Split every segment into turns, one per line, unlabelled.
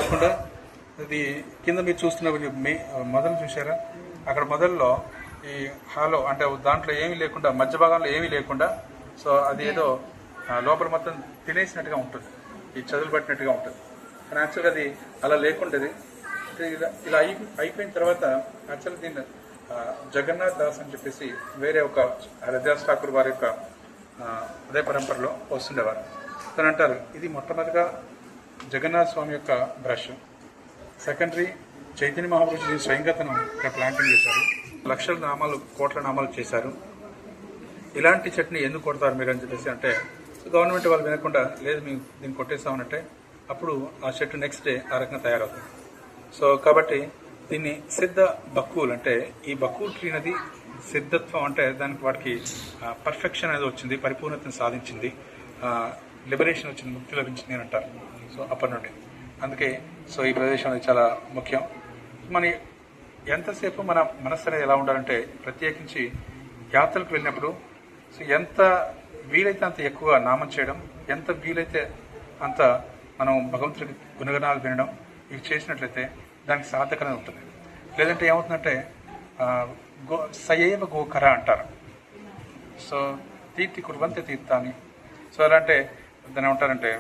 లేకుండా ఇది కింద మీరు చూస్తున్న మొదలు చూసారా, అక్కడ మొదల్లో ఈ హాలో అంటే దాంట్లో ఏమీ లేకుండా, మధ్య భాగంలో ఏమీ లేకుండా, సో అది ఏదో లోపల మొత్తం తినేసినట్టుగా ఉంటుంది, ఈ చదువులు పట్టినట్టుగా ఉంటుంది. కానీ యాక్చువల్గా అది అలా లేకుండేది. ఇలా అయిపోయిన తర్వాత యాక్చువల్గా దీన్ని జగన్నాథ్ దాస్ అని చెప్పేసి వేరే ఒక హరిదాస్ ఠాకూర్ వారి యొక్క అదే పరంపరలో వస్తుండేవారు. తను అంటారు, ఇది మొట్టమొదటిగా జగన్నాథ్ స్వామి యొక్క బ్రష్, సెకండరీ చైతన్య మహాపురుషుడు స్వయంగా తను ఇక్కడ ప్లాంటింగ్ చేశారు, లక్షల నామాలు కోట్ల నామాలు చేశారు. ఇలాంటి చట్నీ ఎందుకు కొడతారు మీరు అని చెప్పేసి అంటే గవర్నమెంట్ వాళ్ళు వినకుండా లేదు మేము దీన్ని కొట్టేస్తామనంటే అప్పుడు ఆ చెట్టు నెక్స్ట్ డే ఆ రకంగా తయారవుతుంది. సో కాబట్టి దీన్ని సిద్ధ బక్కువలు అంటే ఈ బక్కువ ట్రీ అనేది సిద్ధత్వం అంటే దానికి వాటికి పర్ఫెక్షన్ అనేది వచ్చింది, పరిపూర్ణతను సాధించింది, లిబరేషన్ వచ్చింది, ముక్తి లభించింది అని అంటారు. సో అప్పటి నుండి అందుకే సో ఈ ప్రదేశం అనేది చాలా ముఖ్యం. మన ఎంతసేపు మన మనస్సు అనేది ఎలా ఉండాలంటే ప్రత్యేకించి యాత్రలకు వెళ్ళినప్పుడు సో ఎంత వీలైతే అంత ఎక్కువ నామం చేయడం, ఎంత వీలైతే అంత మనం భగవంతుడికి గుణగణాలు వినడం, ఇవి చేసినట్లయితే దానికి సార్థకత ఉంటుంది. లేదంటే ఏమవుతుందంటే సయైవ గోకర అంటారు. సో తీర్థి కుర్వంతి తీర్థాన్ని, సో ఎలా అంటే దాన్ని ఏమంటారంటే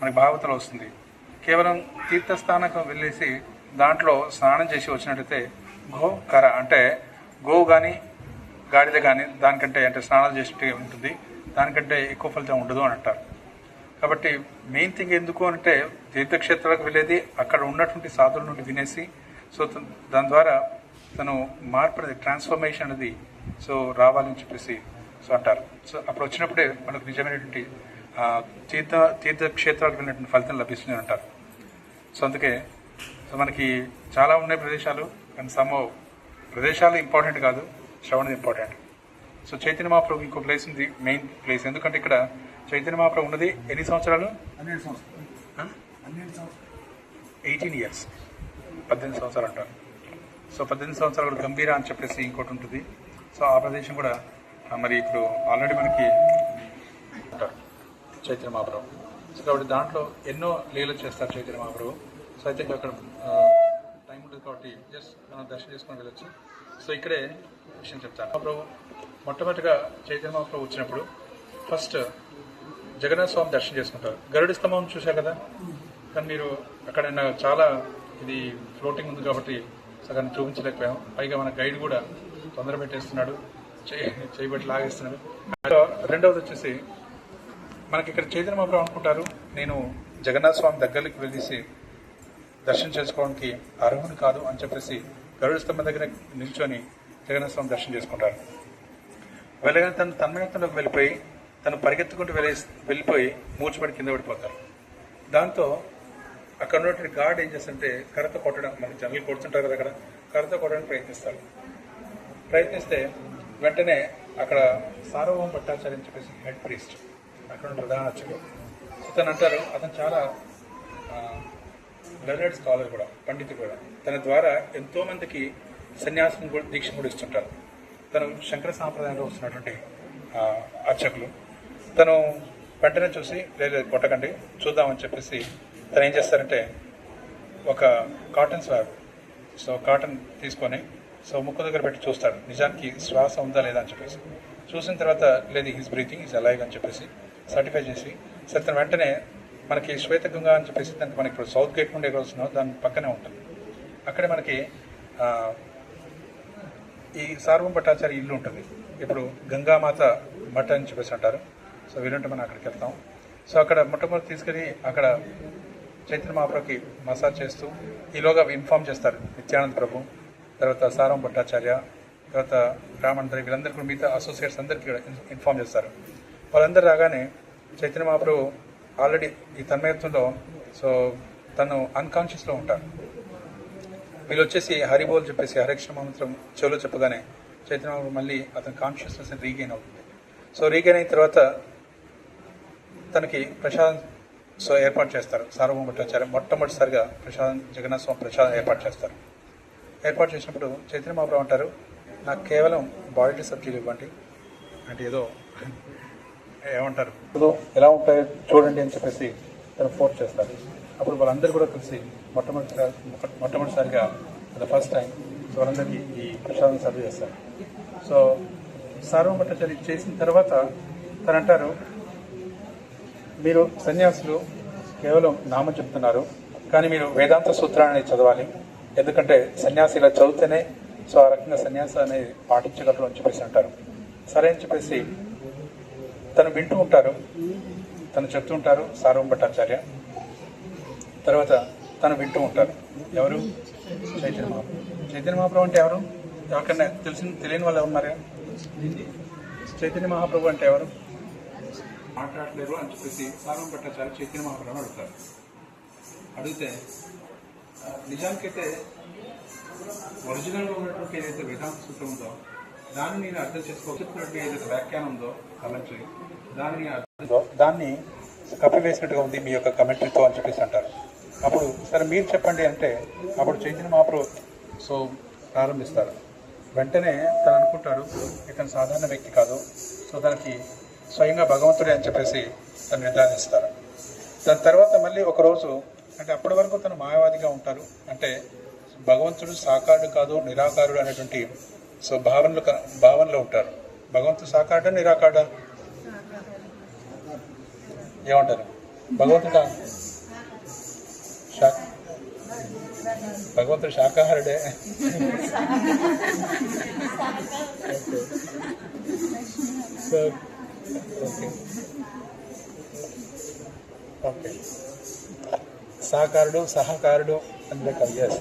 మనకి భాగవతంలో వస్తుంది, కేవలం తీర్థస్థానకు వెళ్ళేసి దాంట్లో స్నానం చేసి వచ్చినట్లయితే గోకర అంటే గోవు కానీ గాడిద కానీ దానికంటే అంటే స్నానాలు చేసినట్టు ఉంటుంది, దానికంటే ఎక్కువ ఫలితం ఉండదు అని అంటారు. కాబట్టి మెయిన్ థింగ్ ఎందుకు అంటే తీర్థక్షేత్రాలకు వెళ్ళేది అక్కడ ఉన్నటువంటి సాధువుల నుండి వినేసి సో దాని ద్వారా తను మార్పు అనేది ట్రాన్స్ఫర్మేషన్ అనేది సో రావాలని చెప్పేసి సో అంటారు. సో అప్పుడు వచ్చినప్పుడే మనకు నిజమైనటువంటి తీర్థక్షేత్రాలకు వెళ్ళినటువంటి ఫలితం లభిస్తుంది అంటారు. సో అందుకే సో మనకి చాలా ఉన్నాయి ప్రదేశాలు, కానీ ప్రదేశాలు ఇంపార్టెంట్ కాదు, శ్రవణం ఇంపార్టెంట్. సో చైతన్య మహాప్రభు ఇంకో ప్లేస్ ఉంది, మెయిన్ ప్లేస్. ఎందుకంటే ఇక్కడ చైతన్య మహాప్రభు ఉన్నది ఎన్ని సంవత్సరాలు? 18 ఇయర్స్, 18 సంవత్సరాలు అంటారు. సో 18 సంవత్సరాలు గంభీర అని చెప్పేసి ఇంకోటి ఉంటుంది. సో ఆ ప్రదేశం కూడా మరి ఇప్పుడు ఆల్రెడీ మనకి అంటారు చైతన్య మహాప్రభు. సో కాబట్టి దాంట్లో ఎన్నో లీలలు చేస్తారు చైతన్య మహాప్రభు. సో అయితే అక్కడ టైం ఉంటుంది కాబట్టి జస్ట్ మనం దర్శనం చేసుకొని వెళ్ళొచ్చు. సో ఇక్కడే విషయం చెప్తాను. మహాప్రభు మొట్టమొదటిగా చైతన్య మహాప్రభు వచ్చినప్పుడు ఫస్ట్ జగన్నాథ స్వామి దర్శనం చేసుకుంటారు. గరుడ స్తంభం చూశారు కదా, కానీ మీరు అక్కడ చాలా ఇది ఫ్లోటింగ్ ఉంది కాబట్టి సగం చూపించలేకపోయాం. పైగా మన గైడ్ కూడా తొందర పెట్టేస్తున్నాడు, చేయబట్టి లాగేస్తున్నాడు. రెండవది వచ్చేసి మనకి ఇక్కడ చైతన్య మహాప్రభు అనుకుంటారు నేను జగన్నాథ స్వామి దగ్గరికి వెళ్ళేసి దర్శనం చేసుకోవడానికి అర్హుని కాదు అని చెప్పేసి గరుడ స్తంభం దగ్గర నిల్చొని జగన్నాథ స్వామి దర్శనం చేసుకుంటారు. వెళ్ళగానే తను తన్మయత్వంలోకి వెళ్ళిపోయి తను పరిగెత్తుకుంటూ వెళ్ళిపోయి మూర్చబడి కింద పడిపోతారు. దాంతో అక్కడ ఉన్నటువంటి గార్డ్ ఏం చేస్తుంటే కర్రతో కొట్టడం, మనకి జనరల్ కొడుతుంటారు కదా, అక్కడ కర్రతో కొట్టడానికి ప్రయత్నిస్తే వెంటనే అక్కడ సార్వభౌమ భట్టాచార్య అని చెప్పేసి హెడ్ ప్రీస్ట్ అక్కడ ప్రధాన అర్చకుడు. తను అంటారు అతను చాలా లెర్నెడ్ స్కాలర్ కూడా, పండితుడు కూడా. తన ద్వారా ఎంతో మందికి సన్యాసం కూడా దీక్ష కూడా ఇస్తుంటారు. తను శంకర సాంప్రదాయంలో వస్తున్నటువంటి అర్చకులు. తను వెంటనే చూసి లేదు కొట్టకండి చూద్దామని చెప్పేసి తను ఏం చేస్తారంటే ఒక కాటన్ స్వాబ్, సో కాటన్ తీసుకొని సో ముక్కు దగ్గర పెట్టి చూస్తాడు నిజానికి శ్వాస ఉందా లేదా అని చెప్పేసి. చూసిన తర్వాత లేదు హీస్ బ్రీతింగ్ ఈజ్ అలైవ్ అని చెప్పేసి సర్టిఫై చేసి సరే తను వెంటనే మనకి శ్వేతగంగా అని చెప్పేసి దానికి మనకి ఇప్పుడు సౌత్ గేట్ నుండి ఎక్కడ వస్తున్నాం దాని పక్కనే ఉంటుంది. అక్కడే మనకి ఈ సార్వభౌమ భట్టాచార్య ఇల్లు ఉంటుంది. ఇప్పుడు గంగామాత మఠ అని చెప్పేసి అంటారు. సో వీలుంటే మనం అక్కడికి వెళ్తాం. సో అక్కడ మొట్టమొదటి తీసుకెళ్ళి అక్కడ చైతన్య మహాప్రభుకి మసాజ్ చేస్తూ ఈలోగా ఇన్ఫార్మ్ చేస్తారు నిత్యానంద ప్రభు, తర్వాత సార్వభౌమ భట్టాచార్య, తర్వాత రామందరి, వీళ్ళందరికీ కూడా మిగతా అసోసియేట్స్ అందరికీ కూడా ఇన్ఫార్మ్ చేస్తారు. వాళ్ళందరూ రాగానే చైతన్య మహాప్రభు ఆల్రెడీ ఈ తన్మయత్వంలో సో తను అన్కాన్షియస్లో ఉంటారు. వీళ్ళు వచ్చేసి హరిబోల్ చెప్పేసి హరికృష్ణ మంత్రం చెవులో చెప్పగానే చైతన్య మహాప్రభు మళ్ళీ అతని కాన్షియస్నెస్ రీగెయిన్ అవుతుంది. సో రీగెయిన్ అయిన తర్వాత తనకి ప్రసాదం సో ఏర్పాటు చేస్తారు. సార్వభౌమ భట్టాచార్య మొట్టమొదటిసారిగా ప్రసాదం జగన్నాథ స్వామి ప్రసాదం ఏర్పాటు చేస్తారు. ఏర్పాటు చేసినప్పుడు చైతన్య మహాప్రభు అంటారు నాకు కేవలం బాయిల్డ్ సబ్జీలు ఇవ్వండి అంటే ఏదో ఏమంటారు ఎలా ఉంటాయో చూడండి అని చెప్పేసి తను ఫోర్స్ చేస్తారు. అప్పుడు వాళ్ళందరూ కూడా కలిసి మొట్టమొదటిసారిగా ఫస్ట్ టైం సో వాళ్ళందరికీ ఈ ప్రసాదం సర్వ్ చేస్తారు. సో సార్వభౌమ భట్టాచార్య చేసిన తర్వాత తను అంటారు, మీరు సన్యాసులు కేవలం నామం చెప్తున్నారు, కానీ మీరు వేదాంత సూత్రాన్ని చదవాలి, ఎందుకంటే సన్యాసి ఇలా చదివితేనే సో ఆ రకంగా సన్యాసం అనేది పాటించగలరు అని చెప్పేసి అంటారు. సరే అని చెప్పేసి తను వింటూ ఉంటారు, తను చెప్తూ ఉంటారు సార్వభౌమ భట్టాచార్య. తర్వాత తను వింటూ ఉంటారు. ఎవరు? చైతన్య మహాప్రభు. చైతన్య మహాప్రభు అంటే ఎవరు? ఎవరికైనా తెలియని వాళ్ళు ఉన్నారా? చైతన్య మహాప్రభు అంటే ఎవరు? మాట్లాడలేరు అని చెప్పేసి సార్వభౌమ భట్టాచార్య చైతన్య మహాప్రభుని అడుగుతారు. అడిగితే నిజానికైతే ఒరిజినల్గా ఉన్నటువంటి ఏదైతే వేదాంత సూత్రం ఉందో దాన్ని నేను అర్థం చేసుకోవాల్సినటువంటి ఏదైతే వ్యాఖ్యానం ఉందో కమెంటరీ దాన్ని కప్పివేసినట్టుగా ఉంది మీ యొక్క కమెంటరీతో అని చెప్పేసి అంటారు. అప్పుడు సరే మీరు చెప్పండి అంటే అప్పుడు చైతన్య మహాప్రభు సో ప్రారంభిస్తారు. వెంటనే తను అనుకుంటారు ఇతను సాధారణ వ్యక్తి కాదు, సో తనకి స్వయంగా భగవంతుడే అని చెప్పేసి తను నిర్ధారిస్తారు. దాని తర్వాత మళ్ళీ ఒకరోజు అంటే అప్పటి వరకు తను మాయావాదిగా ఉంటారు, అంటే భగవంతుడు సాకారుడు కాదు నిరాకారుడు అనేటువంటి సో భావనలో ఉంటారు. భగవంతుడు సాకారుడా నిరాకారుడా? ఏమంటారు? భగవంతుడు శాకాహారుడే. ఓకే, సాకారుడు సహకారుడు అంటే ఎస్